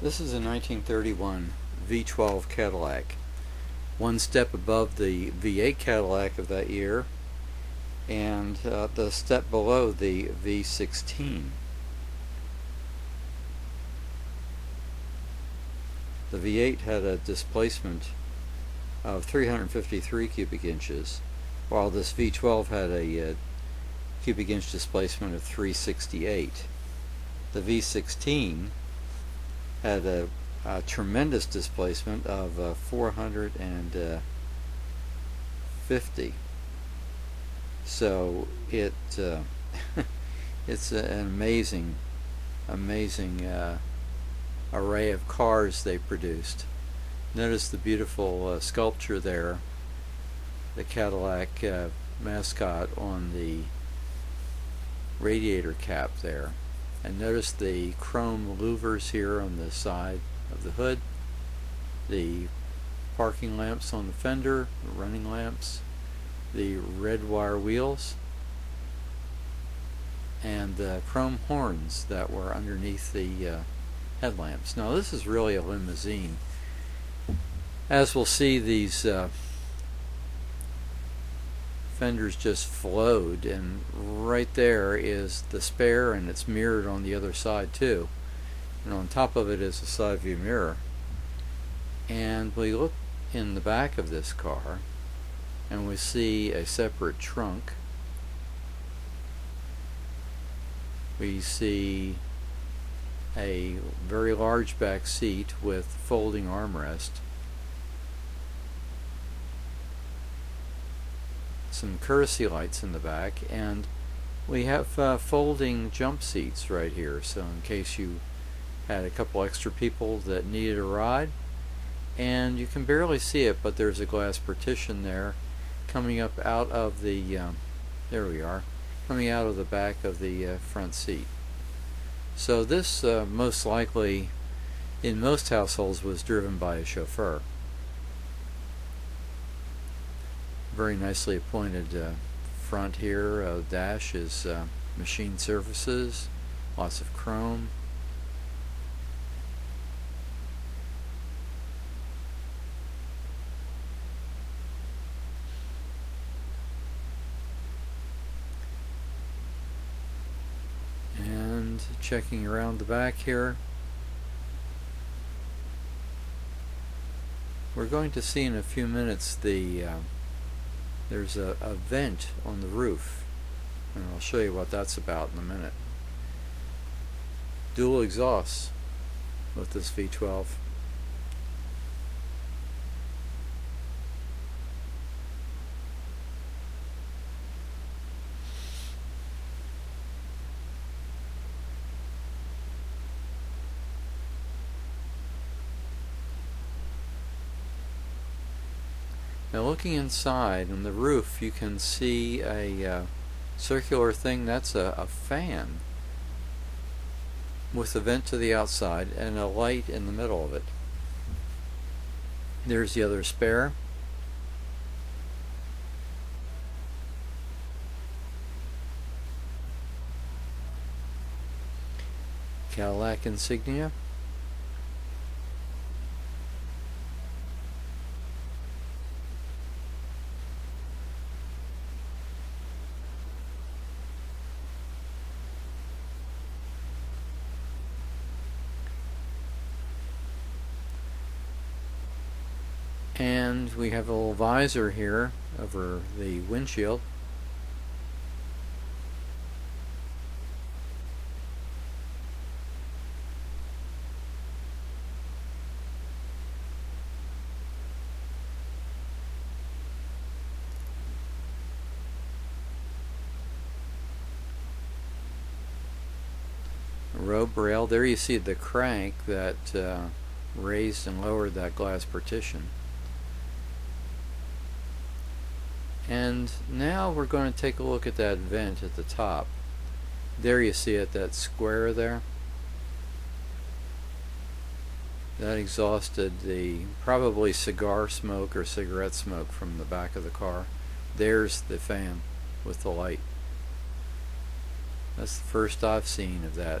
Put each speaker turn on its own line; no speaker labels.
This is a 1931 V12 Cadillac, one step above the V8 Cadillac of that year and the step below the V16. The V8 had a displacement of 353 cubic inches, while this V12 had a cubic inch displacement of 368. The V16 had a tremendous displacement of 450. So it's an amazing array of cars they produced. Notice the beautiful sculpture there, the Cadillac mascot on the radiator cap there. And notice the chrome louvers here on the side of the hood, the parking lamps on the fender, the running lamps, the red wire wheels, and the chrome horns that were underneath the headlamps. Now this is really a limousine. As we'll see, these fenders just flowed, and right there is the spare, and it's mirrored on the other side too, and on top of it is a side view mirror. And we look in the back of this car and we see a separate trunk. We see a very large back seat with folding armrest, some courtesy lights in the back, and we have folding jump seats right here, so in case you had a couple extra people that needed a ride. And you can barely see it, but there's a glass partition there coming up out of the there we are, coming out of the back of the front seat. So this most likely in most households was driven by a chauffeur. Very nicely appointed front here. Dash is machine surfaces, lots of chrome. And checking around the back here, we're going to see in a few minutes there's a vent on the roof, and I'll show you what that's about in a minute. Dual exhausts with this V12. Now looking inside on the roof, you can see a circular thing. That's a fan with a vent to the outside and a light in the middle of it. There's the other spare. Cadillac insignia. And we have a little visor here over the windshield. Robe rail. There you see the crank that raised and lowered that glass partition. And now we're going to take a look at that vent at the top. There you see it, that square there. That exhausted the probably cigar smoke or cigarette smoke from the back of the car. There's the fan with the light. That's the first I've seen of that